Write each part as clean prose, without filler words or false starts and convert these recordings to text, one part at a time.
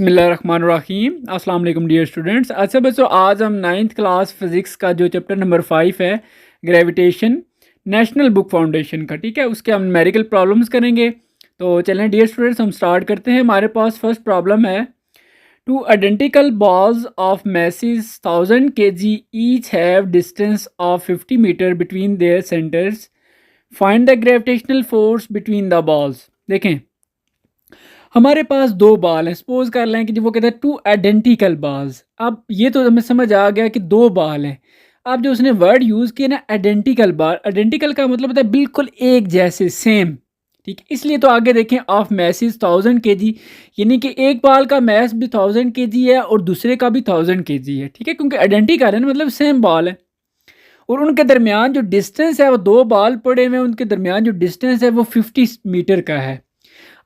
बिस्मिल्लाहिर्रहमानिर्रहीम। अस्सलाम वालेकुम डियर स्टूडेंट्स। अच्छा बच्चों, आज हम 9th क्लास फिज़िक्स का जो चैप्टर नंबर 5 है ग्रेविटेशन, नेशनल बुक फाउंडेशन का, ठीक है, उसके हम न्यूमेरिकल प्रॉब्लम्स करेंगे। तो चलें डियर स्टूडेंट्स, हम स्टार्ट करते हैं। हमारे पास फर्स्ट प्रॉब्लम है, two identical balls of masses 1000 kg each have distance of 50 metre between their centres, find the gravitational force between the balls. देखें, हमारे पास दो बाल हैं। सपोज कर लें कि जो वो कहते हैं टू आइडेंटिकल बाल्स। अब ये तो हमें समझ आ गया कि दो बाल हैं। अब जो उसने वर्ड यूज़ किया ना, आइडेंटिकल बाल, आइडेंटिकल का मतलब होता है बिल्कुल एक जैसे, सेम, ठीक है। इसलिए तो आगे देखें, ऑफ मैसेज 1000 kg, यानी कि एक बाल का मैस भी 1000 kg है और दूसरे का भी 1000 kg है, ठीक है, क्योंकि आइडेंटिकल है ना, मतलब सेम बाल है। और उनके दरमियान जो डिस्टेंस है, वो दो बाल पड़े हुए हैं, उनके दरमियान जो डिस्टेंस है वो 50 मीटर का है।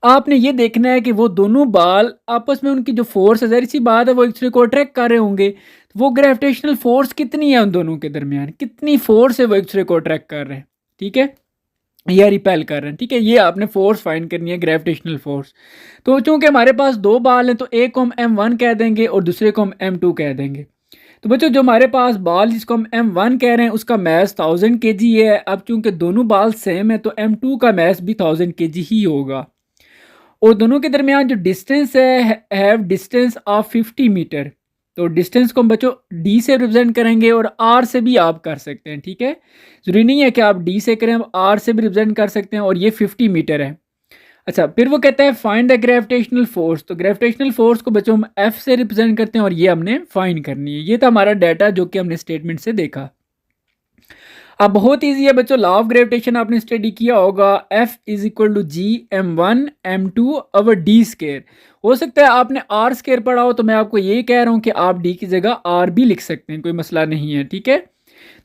आपने ये देखना है कि वो दोनों बाल आपस में, उनकी जो फोर्स है, ज़ाहिर सी बात है वो एक दूसरे को अट्रैक्ट कर रहे होंगे। तो वो ग्रेविटेशनल फोर्स कितनी है उन दोनों के दरमियान, कितनी फोर्स है वो एक दूसरे को अट्रैक्ट कर रहे हैं, ठीक है, या रिपेल कर रहे हैं, ठीक है। ये आपने फोर्स फाइंड करनी है, ग्रेविटेशनल फोर्स। तो चूंकि हमारे पास दो बाल हैं, तो एक को हम M1 कह देंगे और दूसरे को हम M2 कह देंगे। तो बच्चों, जो हमारे पास बाल जिसको हम M1 कह रहे हैं, उसका मैस 1000 kg है। अब चूंकि दोनों बाल सेम है, तो M2 का मैस भी 1000 kg ही होगा। और दोनों के दरमियान जो डिस्टेंस है डिस्टेंस ऑफ 50 मीटर। तो डिस्टेंस को हम बच्चों डी से रिप्रेजेंट करेंगे और आर से भी आप कर सकते हैं, ठीक है। ज़रूरी नहीं है कि आप डी से करें, आप आर से भी रिप्रेजेंट कर सकते हैं। और ये 50 मीटर है। अच्छा, फिर वो कहता है फाइंड द ग्रेविटेशनल फोर्स। तो ग्रेविटेशनल फोर्स को बच्चों हम एफ से रिप्रेजेंट करते हैं और ये हमने फाइंड करनी है। ये था हमारा डाटा जो कि हमने स्टेटमेंट से देखा। अब बहुत ईजी है बच्चों, लॉ ऑफ ग्रेविटेशन आपने स्टडी किया होगा। F is equal to G M1 M2 over D square. हो सकता है आपने आर स्केयर पढ़ा हो, तो मैं आपको ये कह रहा हूँ कि आप डी की जगह आर भी लिख सकते हैं, कोई मसला नहीं है, ठीक है।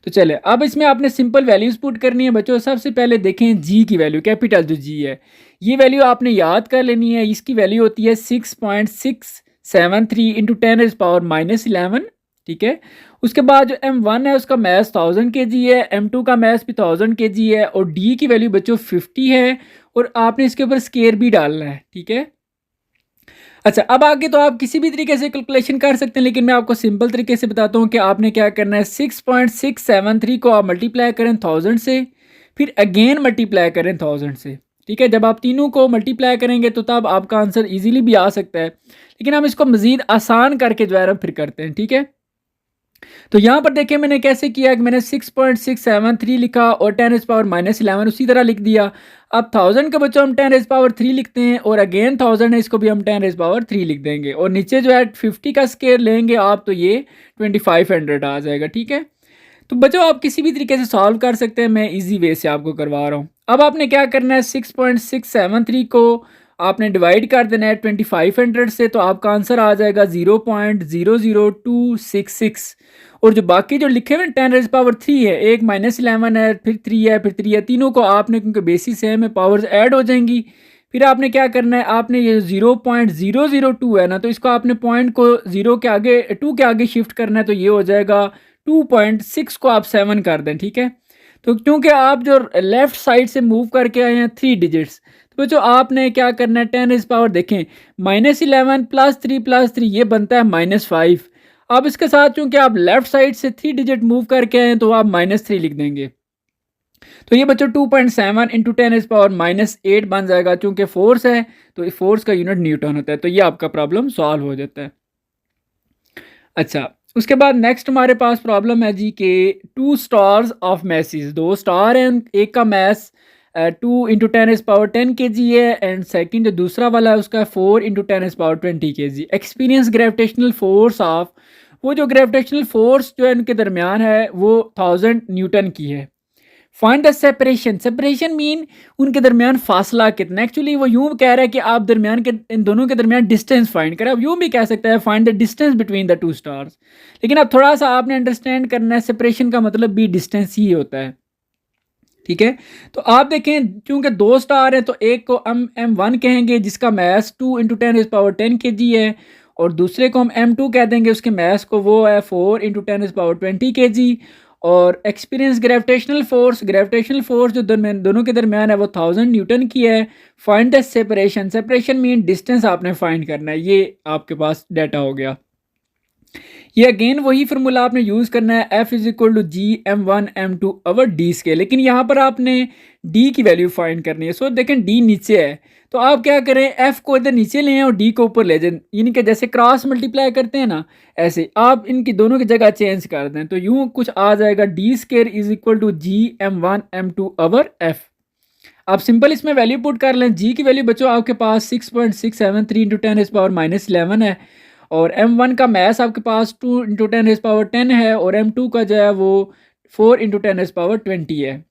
तो चले, अब इसमें आपने सिंपल वैल्यूज पुट करनी है बच्चों। सबसे पहले देखें जी की वैल्यू, कैपिटल जो जी है, ये वैल्यू आपने याद कर लेनी है। इसकी वैल्यू होती है 6.673 इंटू 10⁻⁻11, ठीक है। उसके बाद जो M1 है उसका मैस 1000 kg है, M2 का मैस भी 1000 kg है, और D की वैल्यू बच्चों 50 है। और आपने इसके ऊपर स्केयर भी डालना है, ठीक है। अच्छा, अब आगे तो आप किसी भी तरीके से कैलकुलेशन कर सकते हैं, लेकिन मैं आपको सिंपल तरीके से बताता हूँ कि आपने क्या करना है। 6.673 को आप मल्टीप्लाई करें 1000 से, फिर अगेन मल्टीप्लाई करें 1000 से, ठीक है। जब आप तीनों को मल्टीप्लाई करेंगे तो तब आपका आंसर ईजिली भी आ सकता है, लेकिन हम इसको मज़ीद आसान करके जो है फिर करते हैं, ठीक है। तो यहाँ पर देखिए मैंने कैसे किया कि मैंने 6.673 लिखा और 10⁻⁻11 उसी तरह लिख दिया। अब 1000 के बच्चों हम 10⁻3 लिखते हैं, और अगेन 1000 है, इसको भी हम 10⁻3 लिख देंगे, और नीचे जो है 50 का स्केयर लेंगे आप, तो ये 2500 आ जाएगा, ठीक है। तो बच्चों आप किसी भी तरीके से सॉल्व कर सकते हैं, मैं इजी वे से आपको करवा रहा हूँ। अब आपने क्या करना है, 6.673 को आपने डिवाइड कर देना है 2500 से, तो आपका आंसर आ जाएगा 0.00266। और जो बाकी जो लिखे हुए 10⁻3 है, एक -11 है, फिर 3 है, फिर 3 है, तीनों को आपने, क्योंकि बेसिस सेम है, पावर्स ऐड हो जाएंगी। फिर आपने क्या करना है, आपने ये 0.002 है ना, तो इसको आपने पॉइंट को 0 के आगे, 2 के आगे शिफ्ट करना है, तो ये हो जाएगा 2.6 को आप 7 कर दें, ठीक है। तो क्योंकि आप जो लेफ्ट साइड से मूव करके आए हैं 3 डिजिट्स, तो जो आपने क्या करना है, 10⁻, देखें -11 +3 ये बनता है -5। अब इसके साथ चूंकि आप लेफ्ट साइड से 3 डिजिट मूव करके आए हैं, तो आप -3 लिख देंगे। तो ये बच्चों 2.7 इंटू 10⁻8 बन जाएगा। चूंकि फोर्स है तो फोर्स का यूनिट न्यूटन होता है। तो ये आपका प्रॉब्लम सॉल्व हो जाता है। अच्छा, उसके बाद नेक्स्ट हमारे पास प्रॉब्लम है जी के 2 स्टार्स ऑफ मैसेज। दो स्टार हैं, एक का मैस 2 इंटू 10⁻10 kg है, एंड सेकंड जो दूसरा वाला है उसका 4 into 10⁻20 kg। Experience gravitational force of, वो जो ग्रेविटेशनल फोर्स जो है उनके दरमियान है वो 1000 न्यूटन की है। Find the separation. Separation mean उनके दरमियान फासला कितना। एक्चुअली वो यूं कह रहा है कि आप दरमियान के, इन दोनों के दरमियान डिस्टेंस फाइंड करें। अब यूं भी कह सकता है find the distance between the 2 stars, लेकिन अब थोड़ा सा आपने अंडरस्टैंड करना है, सेपरेशन का मतलब भी डिस्टेंस ही होता है, ठीक है। तो आप देखें, चूंकि 2 स्टार हैं, तो एक को हम M1 कहेंगे जिसका मैस 2 इंटू 10⁻10 kg है, और दूसरे को हम M2 कह देंगे, उसके मैस को वो है 4 इंटू 10⁻20 kg। और एक्सपीरियंस ग्रेविटेशनल फोर्स जो दोनों के दरमियान है वो 1000 न्यूटन की है। Find the separation mean distance आपने फाइंड करना है। ये आपके पास डाटा हो गया। ये अगेन वही फार्मूला आपने यूज़ करना है, F is equal to G m1 m2 over D square. लेकिन यहाँ पर आपने D की वैल्यू फाइंड करनी है। सो देखें D नीचे है तो आप क्या करें, F को इधर नीचे ले आएं और D को ऊपर ले जाएं, यानी कि जैसे क्रॉस मल्टीप्लाई करते हैं ना, ऐसे आप इनकी दोनों की जगह चेंज कर दें तो यूँ कुछ आ जाएगा, D square is equal to G m1 m2 over F। आप सिंपल इसमें वैल्यू पुट कर लें। जी की वैल्यू बच्चों आपके पास 6.673 इंटू 10⁻11 है, और m1 का मैथ आपके पास 2 इंटू 10⁻10 है, और m2 का जो है वो 4 इंटू 10⁻20 है।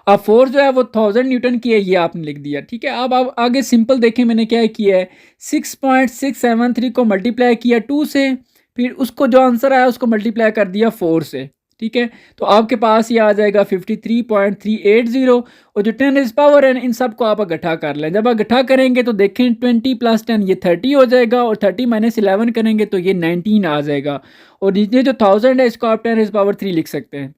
अब फोर्स जो है वो 1000 न्यूटन की है, ये आपने लिख दिया। ठीक है, अब आप आगे सिंपल देखें मैंने क्या किया है, 6.673 को मल्टीप्लाई किया 2 से, फिर उसको जो आंसर आया उसको मल्टीप्लाई कर दिया 4 से। ठीक है, तो आपके पास ये आ जाएगा 53.380, और जो 10 इज पावर है इन सब को आप इकट्ठा कर लें। जब आप इकट्ठा करेंगे तो देखें 20 + 10 ये 30 हो जाएगा, और 30 - 11 करेंगे तो ये 19 आ जाएगा, और ये जो 1000 है इसको आप 10 इज पावर 3 लिख सकते हैं।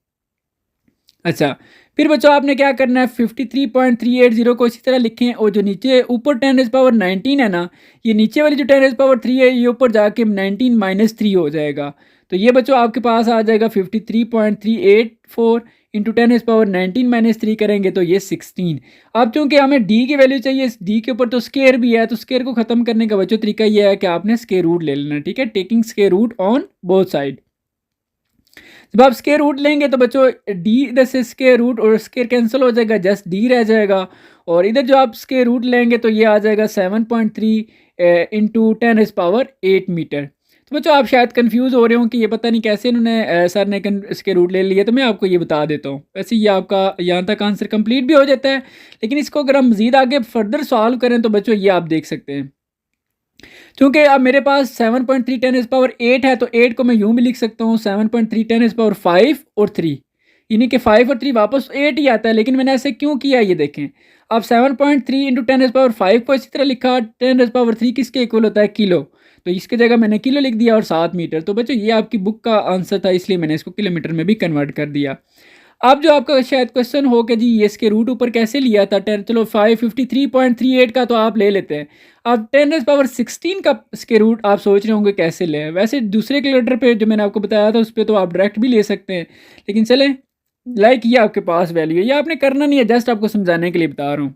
अच्छा, फिर बच्चों आपने क्या करना है, 53.380 को इसी तरह लिखें, और जो नीचे ऊपर 10 इज पावर 19 है ना, ये नीचे वाली जो 10 इज पावर 3 है ये ऊपर जाके 19 - 3 हो जाएगा। तो ये बच्चों आपके पास आ जाएगा 53.384 इंटू 10 इज पावर 19 - 3 करेंगे तो ये 16। अब चूंकि हमें डी की वैल्यू चाहिए, डी के ऊपर तो स्केयर भी है, तो स्केयर को ख़त्म करने का बच्चों तरीका ये है कि आपने स्केयर रूट ले लेना। ठीक है, taking square root on both side. जब आप स्केयर रूट लेंगे तो बच्चों डी इधर से स्केयर रूट और स्केयर कैंसिल हो जाएगा, जस्ट डी रह जाएगा, और इधर जो आप स्केयर रूट लेंगे तो ये आ जाएगा 7.3 इंटू 10 इज पावर 8 मीटर। तो बच्चों आप शायद कंफ्यूज हो रहे हो कि ये पता नहीं कैसे इन्होंने सर ने स्केयर रूट ले लिया, तो मैं आपको ये बता देता हूँ। वैसे ये आपका यहाँ तक आंसर कंप्लीट भी हो जाता है, लेकिन इसको अगर हम मज़ीद आगे फर्दर सॉल्व करें तो बच्चों ये आप देख सकते हैं। क्योंकि अब मेरे पास 7.3 10 इज पावर 8 है, तो 8 को मैं यूं भी लिख सकता हूँ 7.3 10 इज पावर 5 और 3, यानी कि 5 और 3 वापस 8 ही आता है। लेकिन मैंने ऐसे क्यों किया ये देखें। अब 7.3 इंटू 10 इज पावर 5 को इसी तरह लिखा, 10 इज पावर 3 किसके इक्वल होता है, किलो, तो इसके जगह मैंने किलो लिख दिया, और 7 मीटर। तो बच्चों ये आपकी बुक का आंसर था, इसलिए मैंने इसको किलोमीटर में भी कन्वर्ट कर दिया। अब जो आपका शायद क्वेश्चन हो कि जी ये इसके रूट ऊपर कैसे लिया था 10, चलो 553.38 का तो आप ले लेते हैं। अब 10 इज पावर 16 का इसके रूट आप सोच रहे होंगे कैसे लें। वैसे दूसरे कैलकुलेटर पे जो मैंने आपको बताया था उस पर तो आप डायरेक्ट भी ले सकते हैं, लेकिन चलें लाइक ये आपके पास वैल्यू है, ये आपने करना नहीं है, जस्ट आपको समझाने के लिए बता रहा हूँ।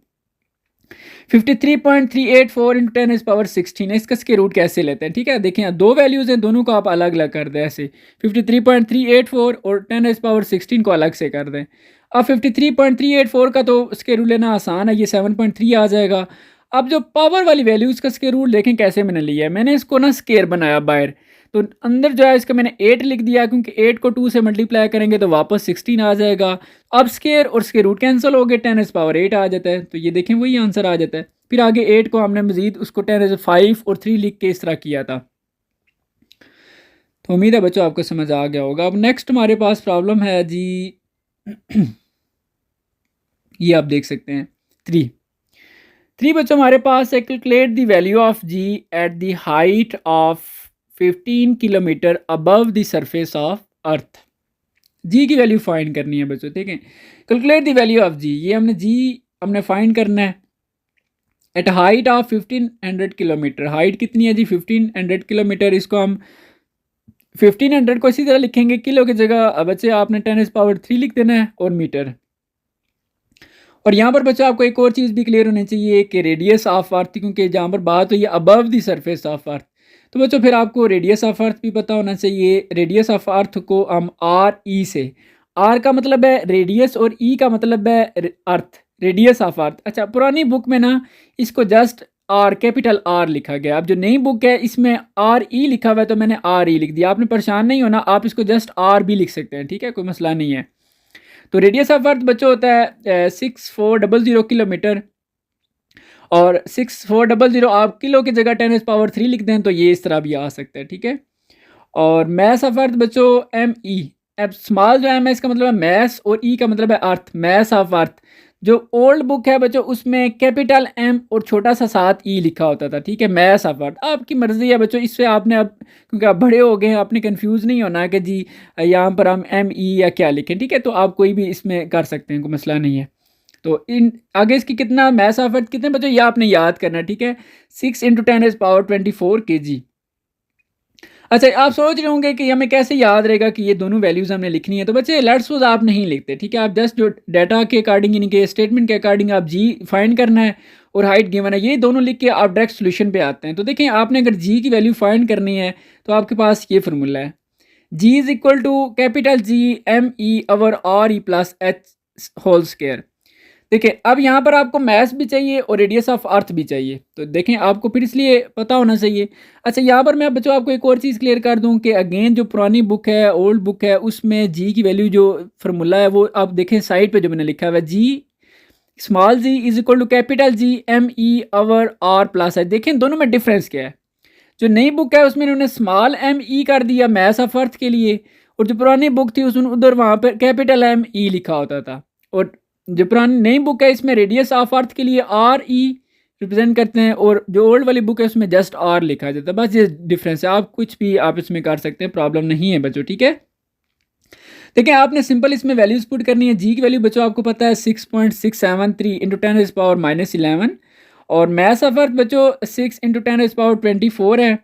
53.384 इंटू 10 इज पावर 16 है, इसका स्क्वायर रूट कैसे लेते हैं। ठीक है, देखें दो वैल्यूज़ हैं, दोनों को आप अलग अलग कर दें, ऐसे 53.384 और 10 इज पावर 16 को अलग से कर दें। अब 53.384 का तो स्क्वायर रूट लेना आसान है, ये 7.3 आ जाएगा। अब जो पावर वाली वैल्यू इसका स्क्वायर रूट देखें कैसे मैंने लिया है, मैंने इसको ना स्क्वायर बनाया बाहर, तो अंदर जो है इसका मैंने 8 लिख दिया, क्योंकि 8 को 2 से मल्टीप्लाई करेंगे तो वापस 16 आ जाएगा। अब स्क्वायर और स्क्वायर रूट कैंसिल हो गए, 10 इज पावर 8 आ जाता है, तो ये देखें वही आंसर आ जाता है। फिर आगे 8 को हमने मजीद उसको 10 इज 5 और 3 लिख के इस तरह किया था। तो उम्मीद है बच्चों आपको समझ आ गया होगा। अब नेक्स्ट हमारे पास प्रॉब्लम है जी ये आप देख सकते हैं 3 बच्चों हमारे पास है, calculate the value of G at the height of 15 kilometre above the surface of earth. G की वैल्यू फाइंड करनी है बच्चों, ठीक है। Calculate the value of G, ये हमने फाइंड करना है at height of 1500 kilometre. Height कितनी है जी 1500 किलोमीटर, इसको हम 1500 को इसी तरह लिखेंगे, किलो की जगह बच्चे आपने 10 इज पावर 3 लिख देना है और मीटर। और यहाँ पर बच्चों आपको एक और चीज़ भी क्लियर होनी चाहिए कि रेडियस ऑफ अर्थ, क्योंकि जहाँ पर बात हुई है अबव द सरफेस ऑफ अर्थ, तो बच्चों फिर आपको रेडियस ऑफ अर्थ भी पता होना चाहिए। रेडियस ऑफ अर्थ को हम आर ई से, आर का मतलब है रेडियस और ई का मतलब है अर्थ, रेडियस ऑफ अर्थ। अच्छा, पुरानी बुक में ना इसको जस्ट आर कैपिटल आर लिखा गया, अब जो नई बुक है इसमें आर ई लिखा हुआ है तो मैंने आर ई लिख दिया। आपने परेशान नहीं होना, आप इसको जस्ट आर भी लिख सकते हैं, ठीक है, कोई मसला नहीं है। तो रेडियस ऑफ अर्थ बच्चों होता है 6400 किलोमीटर, और 6400 आप किलो की जगह 10 इज पावर 3 लिख दें तो ये इस तरह भी आ सकता है, ठीक है। और मैस ऑफ अर्थ बच्चों एम ई, अब स्मॉल जो है इसका मतलब है मैस और ई का मतलब है अर्थ, मैस ऑफ अर्थ। जो ओल्ड बुक है बच्चों उसमें कैपिटल एम और छोटा सा साथ ई लिखा होता था, ठीक है, मैथ्स ऑफ अर्थ। आपकी मर्ज़ी है बच्चों, इससे आपने अब क्योंकि आप बड़े हो गए हैं आपने कंफ्यूज नहीं होना कि जी यहाँ पर हम एम ई या क्या लिखें, ठीक है। तो आप कोई भी इसमें कर सकते हैं, कोई मसला नहीं है। तो इन आगे इसकी कितना मैथ्स ऑफ अर्थ कितने बच्चों ये आपने याद करना है, ठीक है। 6 × 10⁻24 kg। अच्छा, आप सोच रहे होंगे कि हमें कैसे याद रहेगा कि ये दोनों वैल्यूज़ हमने लिखनी है। तो बच्चे लेट्स सपोज आप नहीं लिखते, ठीक है, आप जस्ट जो डाटा के अकॉर्डिंग यानी कि स्टेटमेंट के अकॉर्डिंग आप जी फाइंड करना है और हाइट गिवन है, ये दोनों लिख के आप डायरेक्ट सोल्यूशन पे आते हैं। तो देखें, आपने अगर जी की वैल्यू फाइंड करनी है तो आपके पास ये फार्मूला है, G is equal to capital G M E over R E plus H whole square. देखिए, अब यहाँ पर आपको मैथ्स भी चाहिए और रेडियस ऑफ अर्थ भी चाहिए, तो देखें आपको फिर इसलिए पता होना चाहिए। अच्छा, यहाँ पर मैं बच्चों आपको एक और चीज़ क्लियर कर दूँ कि अगेन जो पुरानी बुक है, ओल्ड बुक है, उसमें जी की वैल्यू जो फार्मूला है वो आप देखें साइड पे जो मैंने लिखा हुआ है, G small G is equal to capital G M E over R plus है। देखें दोनों में डिफरेंस क्या है। जो नई बुक है उसमें उन्होंने स्मॉल एम ई कर दिया मैथ्स ऑफ अर्थ के लिए, और जो पुरानी बुक थी उसमें उधर वहाँ पर कैपिटल एम ई लिखा होता था। और जो पुरानी नई बुक है इसमें रेडियस ऑफ अर्थ के लिए आर ई रिप्रेजेंट करते हैं, और जो ओल्ड वाली बुक है उसमें जस्ट आर लिखा जाता है। बस ये डिफरेंस है, आप कुछ भी आप इसमें कर सकते हैं, प्रॉब्लम नहीं है बच्चों, ठीक है। देखिए, आपने सिंपल इसमें वैल्यूज पुट करनी है। जी की वैल्यू बच्चों आपको पता है 6.673 इंटू 10⁻⁻11, और मैथ्स ऑफ अर्थ बच्चों 6 × 10⁻24 है,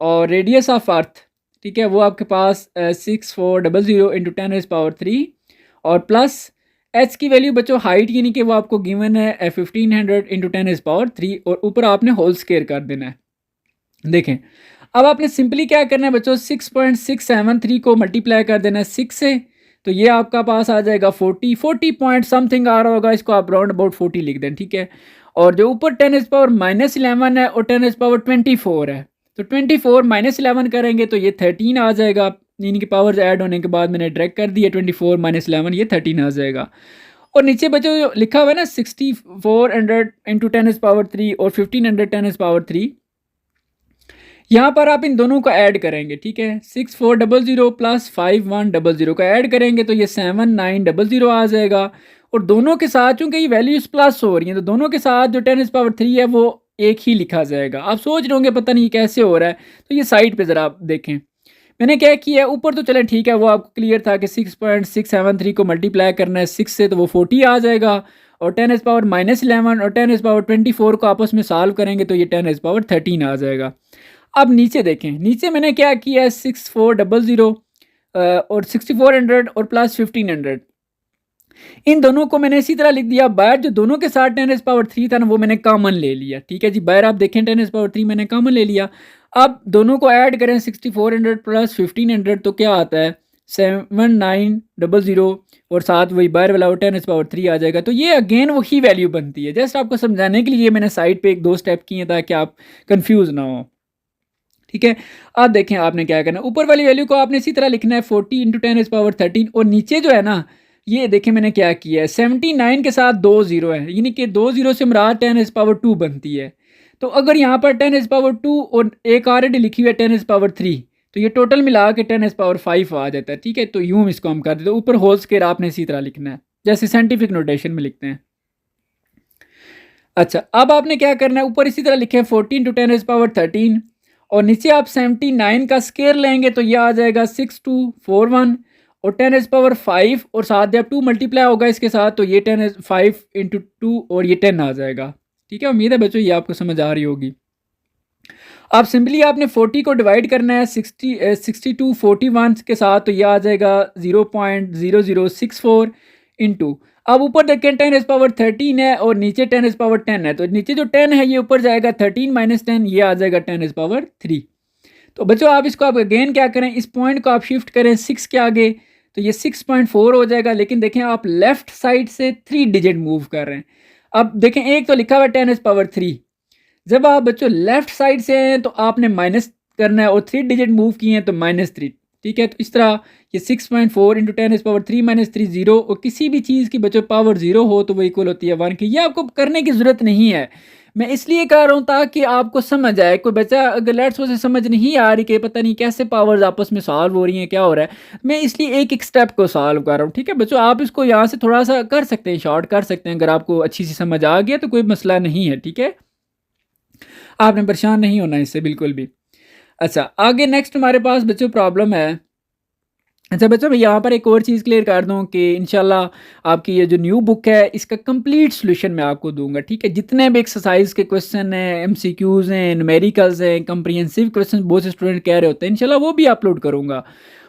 और रेडियस ऑफ अर्थ, ठीक है, वो आपके पास 6400 इंटू 10⁻3, और प्लस एच की वैल्यू बच्चों हाइट यानी कि वो आपको गिवन है 1500 इंटू 10⁻3, और ऊपर आपने होल स्क्वायर कर देना है। देखें, अब आपने सिंपली क्या करना है बच्चों, 6.673 को मल्टीप्लाई कर देना है 6 से, तो ये आपका पास आ जाएगा 40 पॉइंट समथिंग आ रहा होगा, इसको आप राउंड अबाउट 40 लिख दें, ठीक है। और जो ऊपर 10⁻⁻11 है और 10⁻24 है, तो 24 - 11 करेंगे तो ये 13 आ जाएगा, इनकी पावर्स ऐड होने के बाद मैंने डायरेक्ट कर दिया 24 - 11, ये 13 आ जाएगा। और नीचे बच्चों जो लिखा हुआ है ना 6400 इंटू 10⁻3 और 1500 10⁻3, यहाँ पर आप इन दोनों को ऐड करेंगे, ठीक है। 6400 प्लस 5100 का ऐड करेंगे तो ये 7900 आ जाएगा, और दोनों के साथ चूंकि ये वैल्यूज प्लस हो रही हैं तो दोनों के साथ जो 10⁻3 है वो एक ही लिखा जाएगा। आप सोच रहे होंगे पता नहीं कैसे हो रहा है, तो ये साइड पे ज़रा आप देखें मैंने क्या किया है। ऊपर तो चले ठीक है, वो आपको क्लियर था कि 6.673 को मल्टीप्लाई करना है 6 से तो वो 40 आ जाएगा, और 10⁻⁻11 और 10⁻24 को आपस में सॉल्व करेंगे तो ये 10⁻13 आ जाएगा। अब नीचे देखें, नीचे मैंने क्या किया है 6400 और 6400 और प्लस 1500, इन दोनों को मैंने इसी तरह लिख दिया। बाहर जो दोनों के साथ 10⁻3 था ना वो मैंने कॉमन ले लिया, ठीक है जी। बाहर आप देखें 10⁻3 मैंने कॉमन ले लिया। अब दोनों को ऐड करें 6400 प्लस 1500 तो क्या आता है 7900, और साथ वही बाहर वाला 10⁻3 आ जाएगा। तो ये अगेन वही वैल्यू बनती है। जस्ट आपको समझाने के लिए मैंने साइड पे 1-2 स्टेप किए ताकि आप कंफ्यूज ना हो, ठीक है। अब देखें आपने क्या करना है, ऊपर वाली वैल्यू को आपने इसी तरह लिखना है 40 इंटू 10⁻13, और नीचे जो है ना ये देखें मैंने क्या किया है 79 के साथ 2 0 है, यानी कि 2 0 से मुराद 10⁻2 बनती है। तो अगर यहाँ पर 10⁻2 और एक ऑलरेडी लिखी हुई है 10⁻3, तो ये टोटल मिला के 10⁻5 आ जाता है, ठीक है। तो यूँ इसको हम कर देते हैं, ऊपर होल स्क्वायर आपने इसी तरह लिखना है जैसे साइंटिफिक नोटेशन में लिखते हैं। अच्छा, अब आपने क्या करना है, ऊपर इसी तरह लिखे 40 इंटू 10⁻13, और नीचे आप 79 का स्केयर लेंगे तो ये आ जाएगा 6241, और 10⁻5 और साथ जब 2 मल्टीप्लाई होगा इसके साथ तो ये 10⁻5 इंटू 2 और ये 10 आ जाएगा, ठीक है। उम्मीद है बच्चों ये आपको समझ आ रही होगी। अब सिंपली आपने 40 को डिवाइड करना है 62 41 के साथ, तो ये आ जाएगा 0.0064 इंटू, अब ऊपर देखें 10⁻13 है और नीचे 10⁻10 है, तो नीचे जो 10 है ये ऊपर जाएगा 13 - 10 ये आ जाएगा 10⁻3। तो बच्चों आप इसको आप अगेन क्या करें, इस पॉइंट को आप शिफ्ट करें 6 के आगे तो ये 6.4 हो जाएगा। लेकिन देखें आप लेफ्ट साइड से 3 डिजिट मूव कर रहे हैं। अब देखें एक तो लिखा हुआ है 10⁻3, जब आप बच्चों लेफ्ट साइड से हैं तो आपने माइनस करना है, और 3 डिजिट मूव किए हैं तो -3, ठीक है। तो इस तरह ये 6.4 इंटू 10⁻3 - 3 0, और किसी भी चीज़ की बच्चों पावर 0 हो तो वो इक्वल होती है 1 की। ये आपको करने की ज़रूरत नहीं है, मैं इसलिए कह रहा हूँ ताकि आपको समझ आए। कोई बच्चा अगर लेट्स से समझ नहीं आ रही कि पता नहीं कैसे पावर्स आपस में सॉल्व हो रही हैं, क्या हो रहा है, मैं इसलिए एक एक स्टेप को सॉल्व कर रहा हूँ। ठीक है बच्चों, आप इसको यहाँ से थोड़ा सा कर सकते हैं, शॉर्ट कर सकते हैं। अगर आपको अच्छी सी समझ आ गया तो कोई मसला नहीं है। ठीक है, आपने परेशान नहीं होना इससे बिल्कुल भी। अच्छा, आगे नेक्स्ट हमारे पास बच्चों प्रॉब्लम है। अच्छा बच्चों, मैं यहाँ पर एक और चीज़ क्लियर कर दूँ कि इंशाल्लाह आपकी ये जो न्यू बुक है इसका कंप्लीट सॉल्यूशन मैं आपको दूंगा। ठीक है, जितने भी एक्सरसाइज के क्वेश्चन हैं, एमसीक्यूज़ हैं, न्यूमेरिकल्स हैं, कंप्रीहेंसिव क्वेश्चन बहुत से स्टूडेंट कह रहे होते हैं, इंशाल्लाह वो भी अपलोड करूँगा।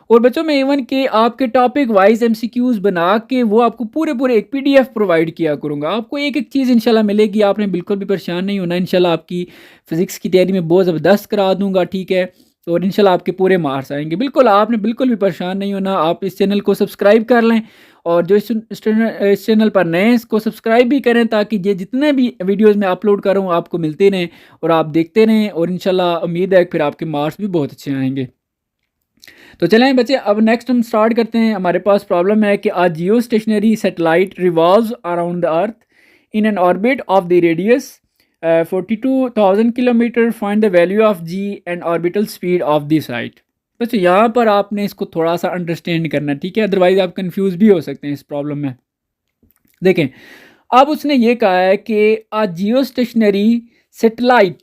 और बच्चों मैं इवन के आपके टॉपिक वाइज एमसीक्यूज़ बना के वो आपको पूरे पूरे एक पीडीएफ प्रोवाइड किया करूँगा। आपको एक एक चीज़ इंशाल्लाह मिलेगी, आपने बिल्कुल भी परेशान नहीं होना। इंशाल्लाह आपकी फ़िज़िक्स की तैयारी में बहुत ज़बरदस्त करा दूँगा। ठीक है, और इंशाल्लाह आपके पूरे मार्क्स आएंगे। बिल्कुल आपने बिल्कुल भी परेशान नहीं होना। आप इस चैनल को सब्सक्राइब कर लें, और जो इस चैनल पर नए हैं इसको सब्सक्राइब भी करें, ताकि ये जितने भी वीडियोज़ मैं अपलोड करूँ आपको मिलते रहें और आप देखते रहें। और इंशाल्लाह उम्मीद है फिर आपके मार्क्स भी बहुत अच्छे आएंगे। तो चलें बच्चे, अब नेक्स्ट हम स्टार्ट करते हैं। हमारे पास प्रॉब्लम है कि आज geostationary satellite revolves around the earth in an orbit of the radius 42,000 kilometre. Find the value of G and orbital speed of the site. बच्चों यहाँ पर आपने इसको थोड़ा सा अंडरस्टैंड करना है। ठीक है, अदरवाइज आप कंफ्यूज भी हो सकते हैं इस प्रॉब्लम में। देखें, अब उसने ये कहा है कि a geostationary satellite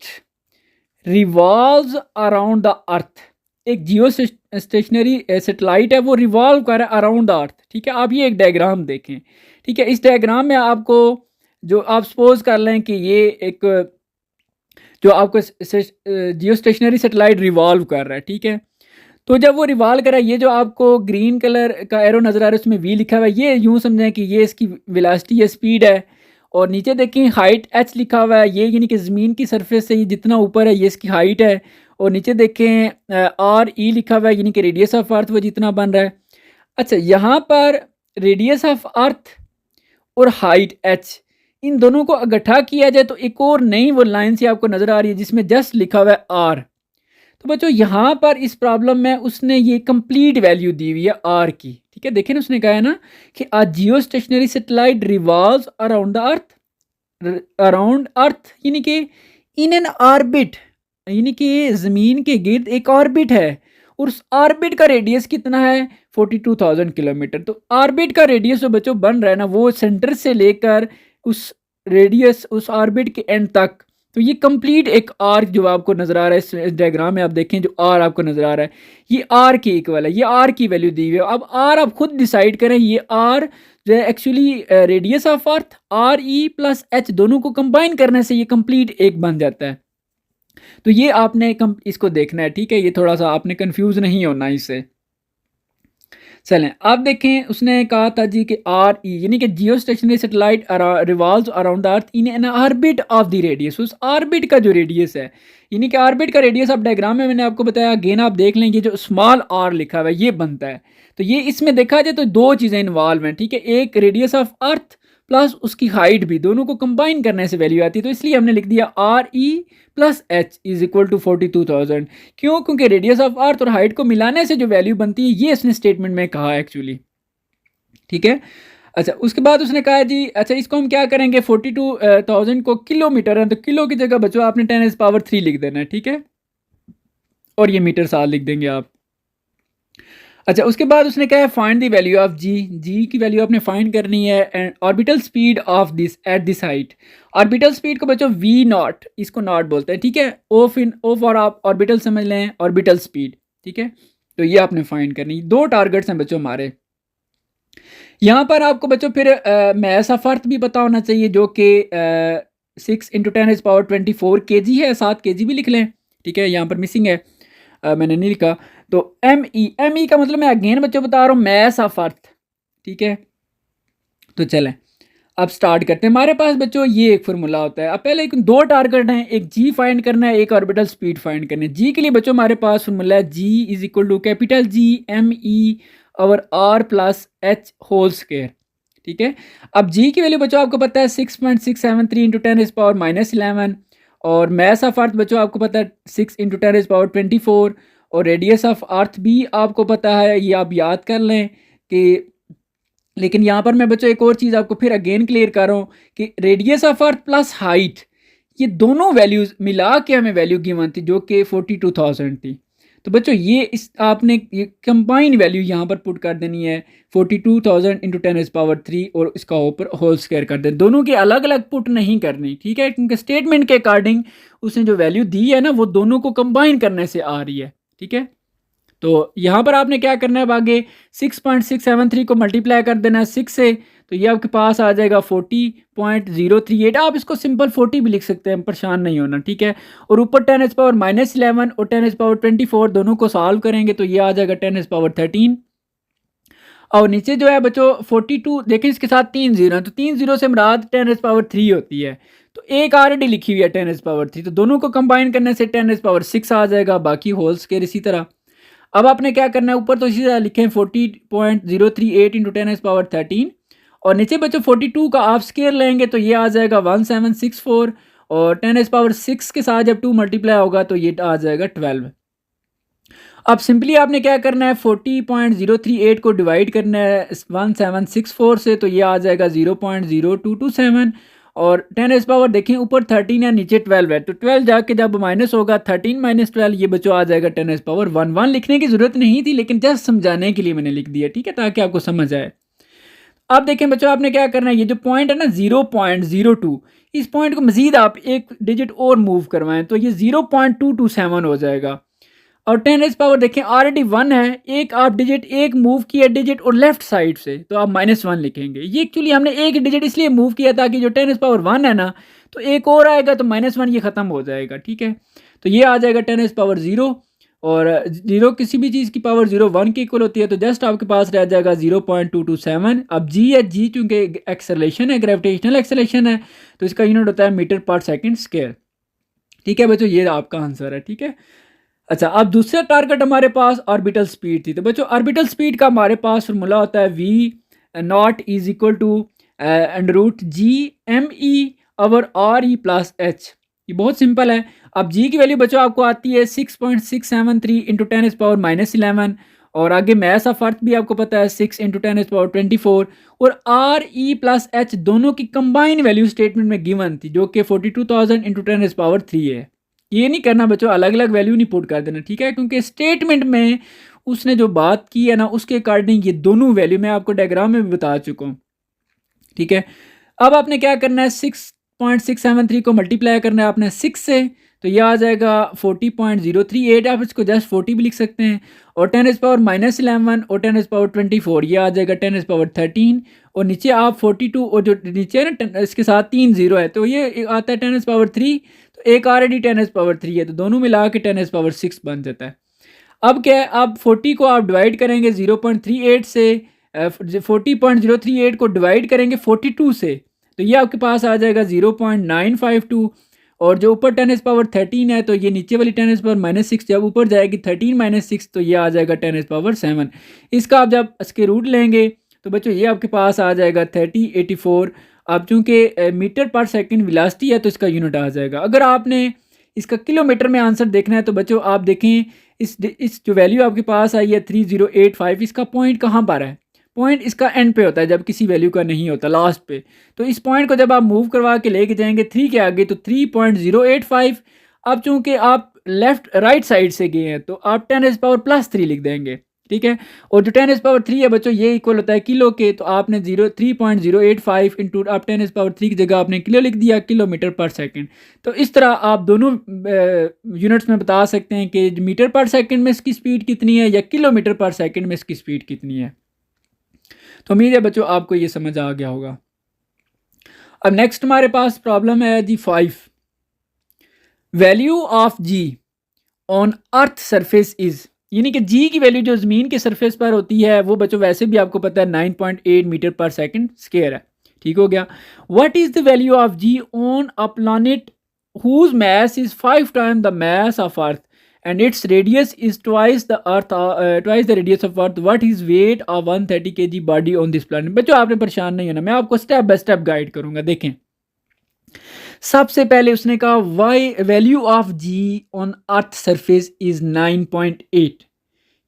revolves around the earth. एक जियो स्टेशनरी सैटेलाइट है, वो रिवॉल्व कर रहा है अराउंड द अर्थ। ठीक है, आप ये एक डायग्राम देखें। ठीक है, इस डायग्राम में आपको जो आप सपोज कर लें कि ये एक जो आपको जियो स्टेशनरी सैटेलाइट रिवॉल्व कर रहा है। ठीक है, तो जब वो रिवॉल्व कर रहा है, ये जो आपको ग्रीन कलर का एरो नज़र आ रहा है उसमें वी लिखा हुआ है, ये यूँ समझें कि ये इसकी वेलोसिटी या स्पीड है। और नीचे देखें हाइट एच लिखा हुआ है, ये यानी कि ज़मीन की सरफेस से ये जितना ऊपर है ये इसकी हाइट है। और नीचे देखें आर ई लिखा हुआ है, यानी कि रेडियस ऑफ अर्थ वो जितना बन रहा है। अच्छा, यहाँ पर रेडियस ऑफ अर्थ और हाइट एच, इन दोनों को इकट्ठा किया जाए तो एक और नई वो लाइन से आपको नज़र आ रही है जिसमें जस्ट लिखा हुआ है आर। तो बच्चों यहाँ पर इस प्रॉब्लम में उसने ये कंप्लीट वैल्यू दी हुई है आर की। ठीक है, देखें ना, उसने कहा है ना कि a geostationary satellite revolves around the earth, यानी कि इन एन ऑर्बिट, यानी कि ज़मीन के गिर्द एक ऑर्बिट है, और उस ऑर्बिट का रेडियस कितना है 42,000 किलोमीटर। तो ऑर्बिट का रेडियस जो बच्चों बन रहा है ना, वो सेंटर से लेकर उस रेडियस उस ऑर्बिट के एंड तक, तो ये कंप्लीट एक आर्क जो आपको नज़र आ रहा है इस डायग्राम में, आप देखें जो आर आपको नज़र आ रहा है ये आर के इक्वल है। ये आर की वैल्यू दी हुई है। अब आर आप खुद डिसाइड करें, ये आर जो है actually radius of earth, are E plus H दोनों को कंबाइन करने से ये कंप्लीट एक बन जाता है। तो ये आपने इसको देखना है। ठीक है, ये थोड़ा सा आपने कंफ्यूज नहीं होना इससे। चलें, आप देखें, उसने कहा था जी कि आर ई यानी कि जियो stationery satellite revolves around the earth in an orbit of the radius. उस ऑर्बिट का जो रेडियस है, यानी कि ऑर्बिट का रेडियस आप डायग्राम में मैंने आपको बताया, अगेन आप देख लेंगे जो स्मॉल आर लिखा हुआ है ये बनता है। तो ये इसमें देखा जाए तो दो चीज़ें इन्वॉल्व हैं। ठीक है, एक रेडियस ऑफ अर्थ प्लस उसकी हाइट भी, दोनों को कंबाइन करने से वैल्यू आती है। तो इसलिए हमने लिख दिया R E plus H is equal to 42,000। क्यों? क्योंकि रेडियस ऑफ अर्थ और हाइट को मिलाने से जो वैल्यू बनती है ये इसने स्टेटमेंट में कहा एक्चुअली। ठीक है, अच्छा उसके बाद उसने कहा जी, अच्छा इसको हम क्या करेंगे, 42,000 को किलोमीटर है तो किलो की जगह बच्चों आपने 10⁻³ लिख देना है। ठीक है, और ये मीटर साल लिख देंगे आप। अच्छा, उसके बाद उसने कहा है फाइंड द वैल्यू ऑफ जी। जी की वैल्यू आपने फाइंड करनी है and orbital speed of this at this height. Orbital speed को बच्चों वी नॉट, इसको नॉट बोलते हैं। ठीक है, ओ फॉर आप ऑर्बिटल समझ लें, ऑर्बिटल स्पीड। ठीक है, तो ये आपने फाइंड करनी। दो टारगेट्स हैं बच्चों हमारे। यहाँ पर आपको बच्चों फिर मैस ऑफ अर्थ भी पता होना चाहिए, जो कि 6 × 10⁻24 kg है, 7 kg भी लिख लें। ठीक है, यहाँ पर मिसिंग है, मैंने नहीं लिखा। तो एम ई का मतलब मैं अगेन बच्चों बता रहा हूँ मैस ऑफ अर्थ। ठीक है, तो चलें अब स्टार्ट करते हैं। हमारे पास बच्चों ये एक फार्मूला होता है। अब पहले दो टारगेट हैं, एक जी फाइंड करना है, एक ऑर्बिटल स्पीड फाइंड करनी है। जी के लिए बच्चों हमारे पास फार्मूला है G is equal to capital G M E और R plus H whole square. ठीक है, अब जी की वैल्यू बच्चों आपको पता है 6.673 × 10⁻11, और मैस ऑफ अर्थ बच्चों आपको पता है 6 × 10⁻24, और रेडियस ऑफ अर्थ भी आपको पता है, ये आप याद कर लें कि। लेकिन यहाँ पर मैं बच्चों एक और चीज़ आपको फिर अगेन क्लियर कर रहा हूँ कि radius of earth plus height, ये दोनों वैल्यूज़ मिला के हमें वैल्यू गिवन थी जो कि 42,000 थी। तो बच्चों ये इस आपने ये कंबाइन वैल्यू यहाँ पर पुट कर देनी है 42,000 इंटू 10⁻³ और इसका ऊपर होल स्क्वायर कर दें। दोनों की अलग अलग पुट नहीं करनी, ठीक है, क्योंकि स्टेटमेंट के अकॉर्डिंग उसने जो वैल्यू दी है ना वो दोनों को कंबाइन करने से आ रही है, ठीक है। तो यहाँ पर आपने क्या करना है, अब आगे 6.673 को मल्टीप्लाई कर देना है 6 से, तो ये आपके पास आ जाएगा 40.038। आप इसको सिंपल 40 भी लिख सकते हैं, परेशान नहीं होना, ठीक है। और ऊपर 10⁻11 और 10⁻24 दोनों को सॉल्व करेंगे तो ये आ जाएगा 10⁻13। और नीचे जो है बच्चों 42 देखें, इसके साथ 3 जीरो है, तो 3 जीरो से मुराद 10⁻3 होती है। तो एक ऑलरेडी लिखी हुई है 10⁻3, तो दोनों को कंबाइन करने से 10⁻6 आ जाएगा, बाकी होल स्क्वायर इसी तरह। अब आपने क्या करना है, ऊपर तो इसी तरह लिखें 40.038 इंटू 10⁻13 और नीचे बच्चों 42 का आप स्क्वायर लेंगे तो ये आ जाएगा 1764 और 10⁻6 के साथ जब 2 मल्टीप्लाई होगा तो ये आ जाएगा 12। अब सिंपली आपने क्या करना है, 40.038 को डिवाइड करना है 1764 से, तो ये आ जाएगा 0.0227 और 10⁻, देखें ऊपर 13 है नीचे 12 है, तो 12 जाके जब माइनस होगा 13 माइनस 12, ये बच्चों आ जाएगा 10⁻1। लिखने की ज़रूरत नहीं थी लेकिन जस्ट समझाने के लिए मैंने लिख दिया, ठीक है, ताकि आपको समझ आए। अब देखें बच्चों, आपने क्या करना है, ये जो पॉइंट है ना 0.02, इस पॉइंट को मजीद आप एक डिजिट और मूव करवाएं तो ये 0.227 हो जाएगा। और 10⁻, देखें ऑलरेडी 1 है, एक आप डिजिट एक मूव किया डिजिट और लेफ्ट साइड से, तो आप -1 लिखेंगे। ये एक्चुअली हमने एक डिजिट इसलिए मूव किया ताकि जो 10⁻1 है ना, तो एक और आएगा तो -1 ये ख़त्म हो जाएगा, ठीक है। तो ये आ जाएगा 10⁻0 और 0 किसी भी चीज़ की पावर 0 1 की इक्वल होती है, तो जस्ट आपके पास रह जाएगा 0.227। अब जी है, जी चूँकि एक्सेलरेशन है, ग्रेविटेशनल एक्सेलरेशन है, तो इसका यूनिट होता है मीटर पर सेकेंड स्क्वायर, ठीक है बच्चों, ये आपका आंसर है, ठीक है। अच्छा, अब दूसरा टारगेट हमारे पास ऑर्बिटल स्पीड थी, तो बच्चों ऑर्बिटल स्पीड का हमारे पास फार्मूला होता है v0 is equal to √g_m_e/r⁻h। ये बहुत सिंपल है। अब g की वैल्यू बच्चों आपको आती है 6.673 इंटू 10⁻11 और आगे मैस ऑफ अर्थ भी आपको पता है 6 इंटू 10⁻24 और r/e+h दोनों की कंबाइन वैल्यू स्टेटमेंट में गिवन थी जो कि 42,000 इंटू 10⁻3 है। ये नहीं करना बच्चों, अलग अलग वैल्यू नहीं पुट कर देना, ठीक है, क्योंकि स्टेटमेंट में उसने जो बात की है ना उसके अकॉर्डिंग ये दोनों वैल्यू मैं आपको डायग्राम में भी बता चुका हूँ, ठीक है। अब आपने क्या करना है, 6.673 को मल्टीप्लाई करना है आपने 6 से, तो ये आ जाएगा 40.038। आप इसको जस्ट 40 भी लिख सकते हैं और 10⁻−11 और 10⁻24 ये आ जाएगा 10⁻13 और नीचे आप 42 और जो नीचे है ना इसके साथ 3 जीरो है तो ये आता है 10⁻3, तो एक ऑलरेडी 10⁻3 है, तो दोनों मिला के 10⁻6 बन जाता है। अब क्या है, अब 40 को आप डिवाइड करेंगे 0.38 से, 40.038 को डिवाइड करेंगे 42 से, तो ये आपके पास आ जाएगा 0.952 और जो ऊपर 10⁻13 है तो ये नीचे वाली 10⁻6 जब ऊपर जाएगी 13-6 तो ये आ जाएगा 10⁻7। इसका आप जब इसके रूट लेंगे तो बच्चों ये आपके पास आ जाएगा 3084। अब चूँकि मीटर पर सेकंड वेलोसिटी है तो इसका यूनिट आ जाएगा। अगर आपने इसका किलोमीटर में आंसर देखना है तो बच्चों आप देखें इस जो वैल्यू आपके पास आई है 3085, इसका पॉइंट कहाँ पर है, पॉइंट इसका एंड पे होता है जब किसी वैल्यू का नहीं होता लास्ट पे। तो इस पॉइंट को जब आप मूव करवा के लेके जाएंगे 3 के आगे तो 3.085। अब चूंकि आप लेफ्ट राइट साइड से गए हैं तो आप 10⁻+3 लिख देंगे, ठीक है। और जो 10⁻3 है बच्चों ये इक्वल होता है किलो के, तो आपने 3.085 इंटू आप 10⁻3 की जगह आपने किलो लिख दिया, किलोमीटर पर सेकंड। तो इस तरह आप दोनों यूनिट्स में बता सकते हैं कि मीटर पर सेकंड में इसकी स्पीड कितनी है या किलोमीटर पर सेकंड में इसकी स्पीड कितनी है। तो उम्मीद है बच्चों आपको ये समझ आ गया होगा। अब नेक्स्ट हमारे पास प्रॉब्लम है जी 5, value of G on earth surface is, यानी कि जी की वैल्यू जो ज़मीन के सरफेस पर होती है वो बच्चों वैसे भी आपको पता है 9.8 मीटर पर सेकंड स्क्वायर है, ठीक हो गया। What is the value of G on a planet whose mass is 5 time the mass of earth and its radius is twice the radius of earth, what is weight of 130 kg body on this planet। बच्चों आपने परेशान नहीं होना, मैं आपको step by step guide करूंगा। देखें सबसे पहले उसने कहा why value of G on earth surface is 9.8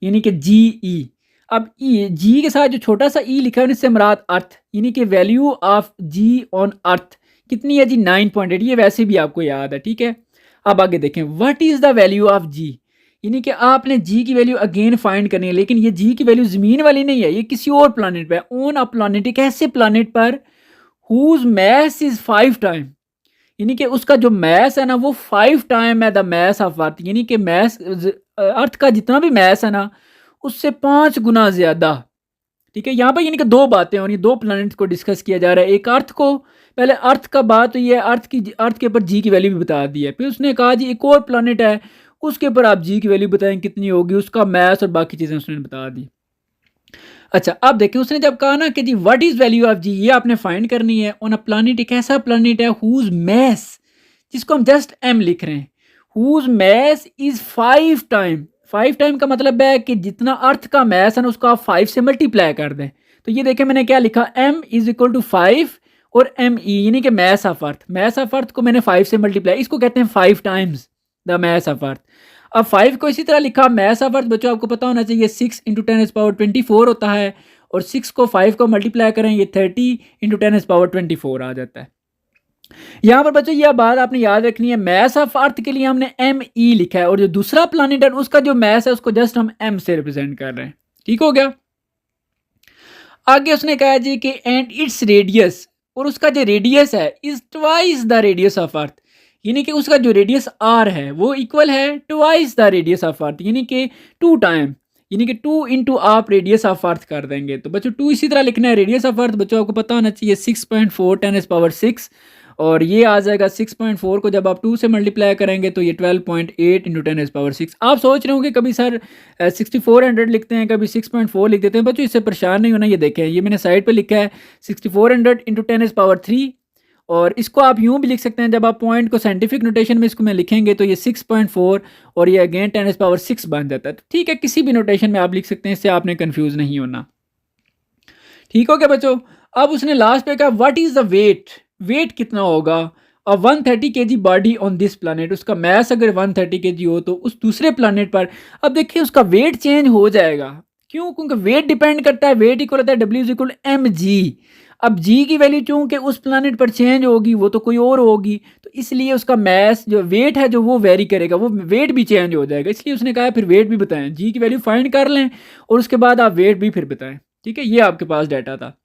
यानी कि जी ई। अब ई जी के साथ जो छोटा सा ई लिखा है उससे मुराद अर्थ, यानी कि value of G on earth कितनी है जी 9.8, ये वैसे भी आपको याद है, ठीक है। अब आगे देखें, what is the value of G, यानी कि आपने जी की वैल्यू अगेन फाइंड करनी है, लेकिन ये जी की वैल्यू ज़मीन वाली नहीं है, ये किसी और प्लानट पे है, ऑन अ प्लानट, एक ऐसे प्लानट पर हुज मैस इज़ 5 टाइम, यानी कि उसका जो मैस है ना वो 5 टाइम है द मैस ऑफ अर्थ, यानी कि मैस अर्थ का जितना भी मैस है ना उससे 5 गुना ज़्यादा, ठीक है। यहाँ पर यानी कि दो बातें और ये दो प्लैनेट्स को डिस्कस किया जा रहा है। एक अर्थ को, पहले अर्थ का बात हुई है, अर्थ के ऊपर जी की वैल्यू भी बता दी है, फिर उसने कहा जी एक और प्लैनेट है उसके ऊपर आप जी की वैल्यू बताएं कितनी होगी, उसका मैथ और बाकी चीज़ें उसने बता दी। अच्छा अब देखें, उसने जब कहा ना कि जी what is value of G, ये आपने फाइंड करनी है ऑन अ प्लैनेट, एक ऐसा प्लैनेट है हुज मैस, जिसको हम जस्ट एम लिख रहे हैं, whose mass is 5 time, 5 time का मतलब है कि जितना अर्थ का मैस है ना उसको आप 5 से मल्टीप्लाई कर दें। तो ये देखें मैंने क्या लिखा, m इज इक्वल टू 5 और एम ई, यानी कि mess of earth, mess of अर्थ को मैंने 5 से मल्टीप्लाई, इसको कहते हैं 5 टाइम्स द मैस ऑफ अर्थ। अब 5 को इसी तरह लिखा, मैस ऑफ अर्थ बच्चों आपको पता होना चाहिए 6 इंटू 10⁻24 होता है, और 6 को 5 को मल्टीप्लाई करें ये 30 इंटू 10⁻24 आ जाता है। यहाँ पर बच्चों यह बात आपने याद रखनी है, मैस ऑफ अर्थ के लिए हमने एम ई लिखा है, और जो दूसरा प्लानिट है उसका जो मैस है उसको जस्ट हम एम से रिप्रेजेंट कर रहे हैं, ठीक हो गया। आगे उसने कहा जी कि एंड इट्स रेडियस, और उसका जो रेडियस है is twice the radius of earth, यानी कि उसका जो रेडियस आर है वो इक्वल है twice the radius of earth, यानी कि 2 टाइम, यानी कि 2 इंटू आप रेडियस ऑफ अर्थ कर देंगे। तो बच्चों 2 इसी तरह लिखना है, रेडियस ऑफ अर्थ बच्चों आपको पता होना चाहिए 6.4 10⁻6, और ये आ जाएगा 6.4 को जब आप 2 से मल्टीप्लाई करेंगे तो ये 12.8 इंटू 10⁻6। आप सोच रहे होंगे कभी सर 6400 लिखते हैं, कभी 6.4 लिख देते हैं, बच्चों इससे परेशान नहीं होना। ये देखें ये मैंने साइड पे लिखा है 6400 इंटू 10⁻3, और इसको आप यूँ भी लिख सकते हैं, जब आप पॉइंट को साइंटिफिक नोटेशन में इसको में लिखेंगे तो ये 6.4 और ये अगेन 10⁻6 बन जाता है। तो ठीक है, किसी भी नोटेशन में आप लिख सकते हैं, इससे आपने कन्फ्यूज़ नहीं होना, ठीक हो गया बच्चों। अब उसने लास्ट पे कहा what is the weight, weight कितना होगा और 130 kg body on this planet, उसका मैस अगर 130 kg हो तो उस दूसरे प्लानट पर, अब देखिए उसका वेट चेंज हो जाएगा, क्यों, क्योंकि वेट डिपेंड करता है, वेट इक्वल होता है W is equal M G. अब जी की वैल्यू चूंकि उस प्लानट पर चेंज होगी वो तो कोई और होगी, तो इसलिए उसका मैस जो वेट है जो वो वेरी करेगा, वो वेट भी चेंज हो जाएगा, इसलिए उसने कहा फिर वेट भी बताएं, जी की वैल्यू फाइंड कर लें और उसके बाद आप वेट भी फिर बताएं, ठीक है। ये आपके पास डाटा था।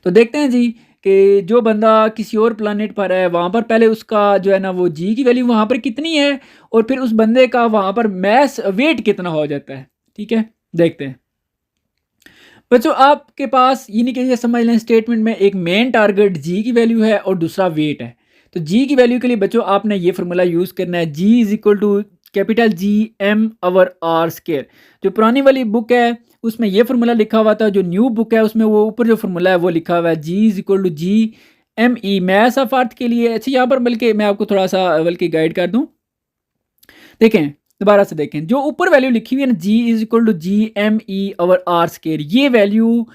तो देखते हैं जी कि जो बंदा किसी और प्लानट पर है वहाँ पर पहले उसका जो है ना वो जी की वैल्यू वहाँ पर कितनी है, और फिर उस बंदे का वहाँ पर मैस वेट कितना हो जाता है, ठीक है। देखते हैं बच्चों, आपके पास यानी कि ये समझ लें स्टेटमेंट में एक मेन टारगेट जी की वैल्यू है और दूसरा वेट है। तो जी की वैल्यू के लिए बच्चों आपने ये फार्मूला यूज़ करना है, G is equal to capital G M over R square. जो पुरानी वाली बुक है उसमें ये फार्मूला लिखा हुआ था, जो न्यू बुक है उसमें वो ऊपर जो फार्मूला है वो लिखा हुआ है G is equal to G M E, mass of earth के लिए। अच्छा यहाँ पर बल्कि मैं आपको थोड़ा सा बल्कि गाइड कर दूँ, देखें दोबारा से देखें, जो ऊपर वैल्यू लिखी हुई है ना G is equal to G M E over R square, ये वैल्यू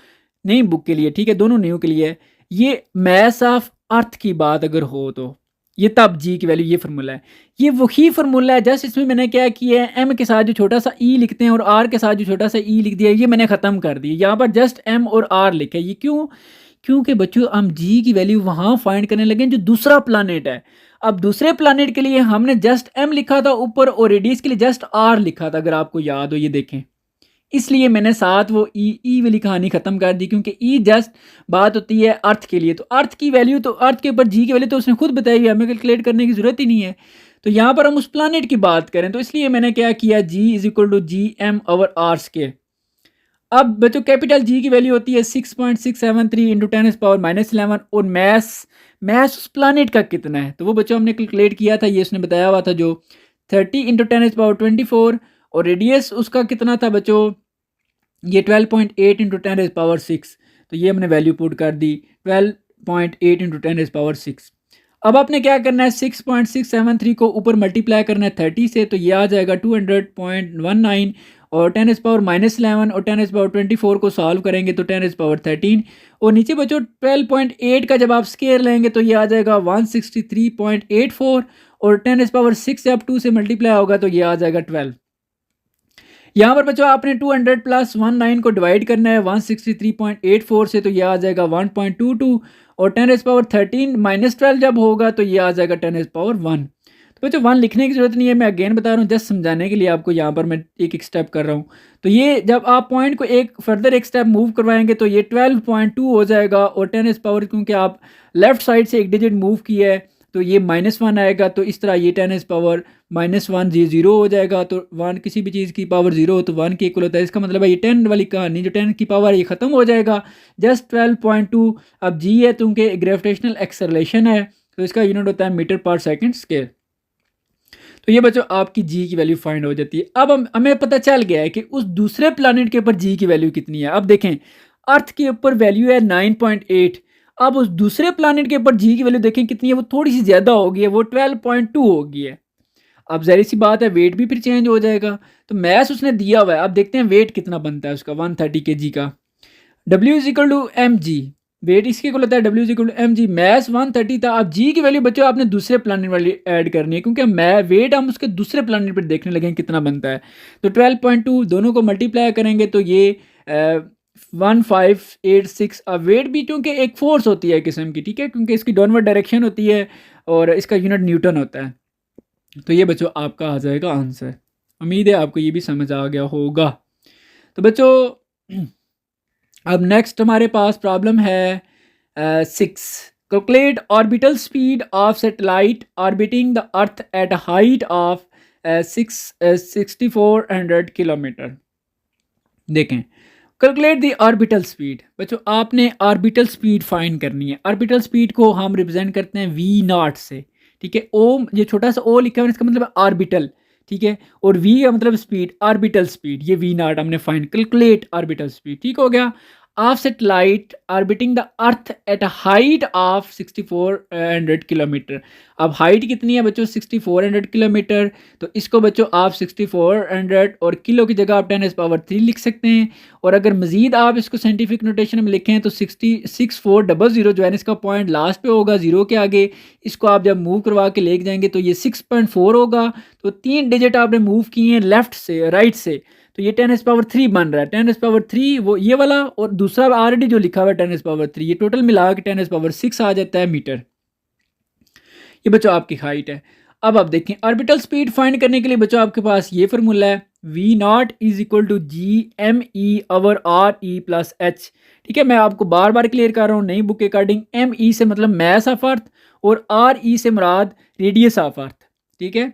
नई बुक के लिए, ठीक है, दोनों न्यू के लिए, ये मैथ्स ऑफ अर्थ की बात अगर हो तो ये तब जी की वैल्यू, ये फार्मूला है, ये वही फार्मूला है, जस्ट इसमें मैंने क्या किया है, एम के साथ जो छोटा सा ई लिखते हैं और आर के साथ जो छोटा सा ई लिख दिया, ये मैंने ख़त्म कर दिया, यहाँ पर जस्ट एम और आर लिखा है। ये क्यों, क्योंकि बच्चों हम जी की वैल्यू वहाँ फाइंड करने लगे जो दूसरा प्लानट है। अब दूसरे प्लानट के लिए हमने जस्ट एम लिखा था ऊपर और रेडियस के लिए जस्ट आर लिखा था, अगर आपको याद हो, ये देखें, इसलिए मैंने साथ वो ई वाली कहानी ख़त्म कर दी, क्योंकि ई जस्ट बात होती है अर्थ के लिए, तो अर्थ की वैल्यू, तो अर्थ के ऊपर जी की वैल्यू तो उसने खुद बताई है, हमें कैलकुलेट करने की ज़रूरत ही नहीं है। तो यहाँ पर हम उस प्लानट की बात करें तो इसलिए मैंने क्या किया, G is equal to G M over R square. अब बच्चों कैपिटल जी की वैल्यू होती है 6.673 इंटू 10⁻11, और मैस उस प्लानट का कितना है, तो वो बच्चों हमने कैलकुलेट किया था, ये उसने बताया हुआ था जो 30 इंटू 10⁻24, और रेडियस उसका कितना था बच्चों, ये 12.8 इंटू 10⁻6, तो ये हमने वैल्यू पुट कर दी 12.8 इंटू 10⁻6। अब आपने क्या करना है, 6.673 को ऊपर मल्टीप्लाई करना है 30 से, तो ये आ जाएगा 200.19, और 10⁻11 और 10⁻24 को सॉल्व करेंगे तो 10⁻13, और नीचे बच्चों 12.8 का जब आप स्केयर लेंगे तो ये आ जाएगा 163.84, और 10⁻6 से आप 2 से मल्टीप्लाई होगा तो ये आ जाएगा 12। यहाँ पर बच्चों आपने 200 प्लस 19 को डिवाइड करना है 163.84 से, तो ये आ जाएगा 1.22, और 10⁻13 -12 जब होगा तो ये आ जाएगा 10⁻1। तो बच्चों 1 लिखने की ज़रूरत नहीं है, मैं अगेन बता रहा हूँ जस्ट समझाने के लिए आपको, यहाँ पर मैं एक एक स्टेप कर रहा हूँ। तो ये जब आप पॉइंट को एक फर्दर एक स्टेप मूव करवाएंगे तो ये 12.2 हो जाएगा, और 10⁻, क्योंकि आप लेफ्ट साइड से एक डिजिट मूव किया है तो ये -1 आएगा, तो इस तरह ये 10⁻-1 ये 0 हो जाएगा। तो 1 किसी भी चीज़ की पावर 0 हो तो 1 के इक्वल होता है, इसका मतलब है ये 10 वाली कहानी जो 10 की पावर ये ख़त्म हो जाएगा, जस्ट 12.2। अब जी है क्योंकि ग्रेविटेशनल एक्सेलरेशन है तो इसका यूनिट होता है मीटर पर सेकंड स्क्वायर। तो ये बच्चों आपकी जी की वैल्यू फाइंड हो जाती है। अब हमें पता चल गया है कि उस दूसरे प्लानट के ऊपर जी की वैल्यू कितनी है। अब देखें अर्थ के ऊपर वैल्यू है 9.8, अब उस दूसरे प्लानट के ऊपर जी की वैल्यू देखें कितनी है, वो थोड़ी सी ज़्यादा हो गई है, वो 12.2 हो गई है। अब ज़ाहिर सी बात है वेट भी फिर चेंज हो जाएगा। तो मैथ उसने दिया हुआ है, अब देखते हैं वेट कितना बनता है उसका 130 kg का। W is equal to M G, weight इसके को होता है W is equal to M G. मैथ 130 था, अब जी की वैल्यू बच्चों आपने दूसरे प्लानट वाली ऐड करनी है, क्योंकि मैं वेट हम उसके दूसरे प्लानट पर देखने लगे कितना बनता है। तो 12.2 दोनों को मल्टीप्लाई करेंगे तो ये 1586। अब वेट भी क्योंकि एक फोर्स होती है किस्म की, ठीक है, क्योंकि इसकी डाउनवर्ड डायरेक्शन होती है और इसका यूनिट न्यूटन होता है। तो ये बच्चों आपका आ जाएगा आंसर। उम्मीद है आपको ये भी समझ आ गया होगा। तो बच्चों अब नेक्स्ट हमारे पास प्रॉब्लम है 6। Calculate orbital speed of satellite orbiting the earth at height of 6400 kilometre. देखें कैलकुलेट दी ऑर्बिटल स्पीड, बच्चों आपने ऑर्बिटल स्पीड फाइंड करनी है। ऑर्बिटल स्पीड को हम रिप्रेजेंट करते हैं V0 से, ठीक है। ओ ये छोटा सा ओ लिखा हुआ है, इसका मतलब है ऑर्बिटल, ठीक है, और V का मतलब स्पीड, ऑर्बिटल स्पीड, ये V0 हमने फाइंड, कैलकुलेट ऑर्बिटल स्पीड, ठीक हो गया। Of satellite orbiting the earth at height of 6400 kilometre. अब हाइट कितनी है बच्चों 6400 किलोमीटर, तो इसको बच्चों आप 6400 और किलो की जगह आप 10⁻³ लिख सकते हैं। और अगर मजीद आप इसको साइंटिफिक नोटेशन में लिखें तो 6400 जो है इसका पॉइंट लास्ट पे होगा जीरो के आगे, इसको आप जब मूव करवा के ले जाएंगे तो ये 6.4 होगा। तो 3 डिजिट आपने मूव किए हैं लेफ्ट से राइट से, तो ये 10⁻³ बन रहा है। 10⁻³ वो ये वाला, और दूसरा ऑलरेडी जो लिखा हुआ है 10⁻³, ये टोटल मिला के 10⁻6 आ जाता है मीटर। ये बच्चों आपकी हाइट है। अब आप देखें ऑर्बिटल स्पीड फाइंड करने के लिए बच्चों आपके पास ये फार्मूला है, V0 is equal to GME/RE+H, ठीक है। मैं आपको बार बार क्लियर कर रहा हूँ नई बुक के अकॉर्डिंग, ME से मतलब मैस ऑफ अर्थ और RE से मुराद रेडियस ऑफ अर्थ, ठीक है।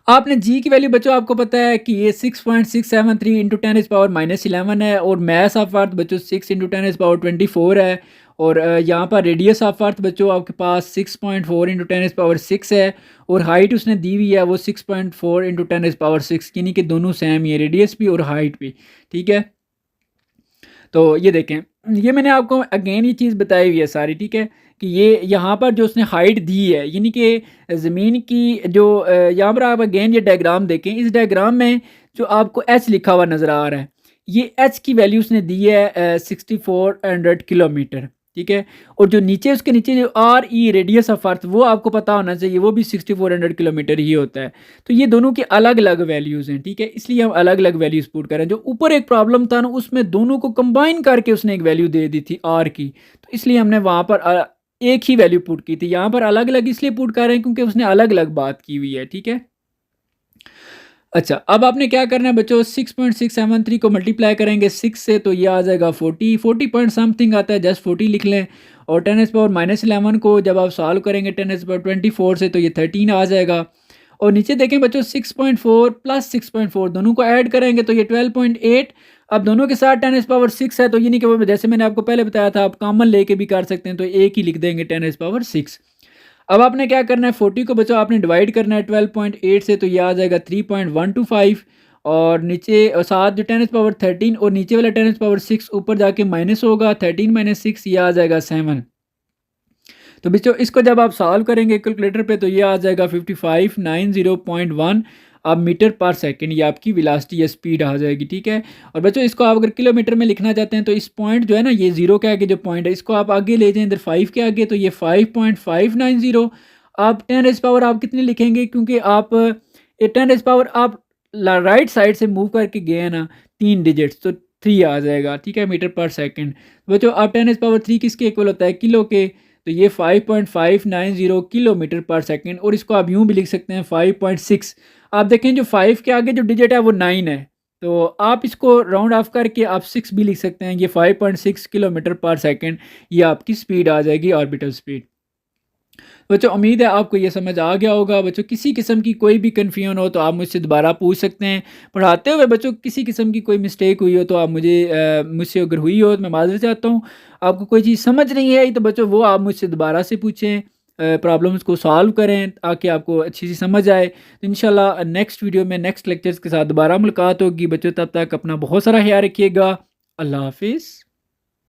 आपने जी की वैल्यू बच्चों आपको पता है कि ये 6.673 इंटू 10⁻⁻11 है, और मैस ऑफ अर्थ बच्चों 6 इंटू 10⁻24 है, और यहाँ पर रेडियस ऑफ अर्थ बच्चों आपके पास 6.4 इंटू 10⁻6 है, और हाइट उसने दी हुई है वो 6.4 इंटू 10⁻6, यानी कि दोनों सेम ही है, रेडियस भी और हाइट भी, ठीक है। तो ये देखें, ये मैंने आपको अगेन ये चीज़ बताई हुई है सारी, ठीक है, कि ये यहाँ पर जो उसने हाइट दी है, यानी कि ज़मीन की जो यहाँ पर आप अगेन ये डायग्राम देखें, इस डायग्राम में जो आपको H लिखा हुआ नज़र आ रहा है, ये H की वैल्यू उसने दी है 6400 किलोमीटर, ठीक है। और जो नीचे उसके नीचे जो RE रेडियस ऑफ अर्थ वो आपको पता होना चाहिए, वो भी 6400 किलोमीटर ही होता है। तो ये दोनों की अलग अलग वैल्यूज़ हैं, ठीक है, इसलिए हम अलग अलग वैल्यूज़ पुट करें। जो ऊपर एक प्रॉब्लम था ना उसमें दोनों को कंबाइन करके उसने एक वैल्यू दे दी थी R की, तो इसलिए हमने वहाँ पर एक ही वैल्यू पुट की थी। यहाँ पर अलग अलग इसलिए पुट कर रहे हैं क्योंकि उसने अलग अलग बात की हुई है, ठीक है। अच्छा अब आपने क्या करना है बच्चों, 6.673 को मल्टीप्लाई करेंगे 6 से तो ये आ जाएगा 40 पॉइंट समथिंग आता है, जस्ट 40 लिख लें। और 10⁻⁻11 को जब आप सॉल्व करेंगे 10⁻24 से तो ये 13 आ जाएगा। और नीचे देखें बच्चों 6.4 प्लस 6.4 दोनों को ऐड करेंगे तो ये 12.8। अब दोनों के साथ 10⁻6 है, तो ये नहीं कि जैसे मैंने आपको पहले बताया था आप कॉमन लेके भी कर सकते हैं, तो एक ही लिख देंगे 10⁻6। अब आपने क्या करना है 40 को बच्चों आपने डिवाइड करना है 12.8 से, तो ये आ जाएगा 3.125। और नीचे और साथ जो 10⁻13 और नीचे वाला 10⁻6 ऊपर जाके माइनस होगा, 13 - 6 ये आ जाएगा 7। तो बच्चों इसको जब आप सॉल्व करेंगे कैलकुलेटर पे तो ये आ जाएगा 5590.1 अब मीटर पर सेकंड, ये आपकी वेलोसिटी या स्पीड आ जाएगी, ठीक है। और बच्चों इसको आप अगर किलोमीटर में लिखना चाहते हैं तो इस पॉइंट जो है ना, ये जीरो के आगे जो पॉइंट है इसको आप आगे ले जाएं इधर 5 के आगे, तो ये 5.590। आप 10⁻ आप कितने लिखेंगे, क्योंकि आप 10⁻ आप राइट साइड से मूव करके गए हैं ना 3 डिजिट्स, तो 3 आ जाएगा, ठीक है, मीटर पर सेकंड। बच्चों अब 10⁻³ किसके इक्वल होता है? किलो के। तो ये 5.590 किलोमीटर पर सेकंड, और इसको आप यूँ भी लिख सकते हैं 5.6। आप देखें जो 5 के आगे जो डिजिट है वो 9 है, तो आप इसको राउंड ऑफ करके आप 6 भी लिख सकते हैं। ये 5.6 किलोमीटर पर सेकंड ये आपकी स्पीड आ जाएगी, ऑर्बिटल स्पीड। बच्चों उम्मीद है आपको ये समझ आ गया होगा। बच्चों किसी किस्म की कोई भी कन्फ्यूजन हो तो आप मुझसे दोबारा पूछ सकते हैं पढ़ाते हुए। बच्चों किसी किस्म की कोई मिस्टेक हुई हो तो आप मुझसे अगर हुई हो तो मैं माज़रत चाहता हूँ। आपको कोई चीज़ समझ नहीं आई तो बच्चों वो आप मुझसे दोबारा से पूछें, प्रॉब्लम्स को सॉल्व करें ताकि आपको अच्छी सी समझ आए। तो इंशाल्लाह नेक्स्ट वीडियो में नेक्स्ट लेक्चर्स के साथ दोबारा मुलाकात होगी। बच्चों तब तक अपना बहुत सारा ख्याल रखिएगा। अल्लाह हाफिज़।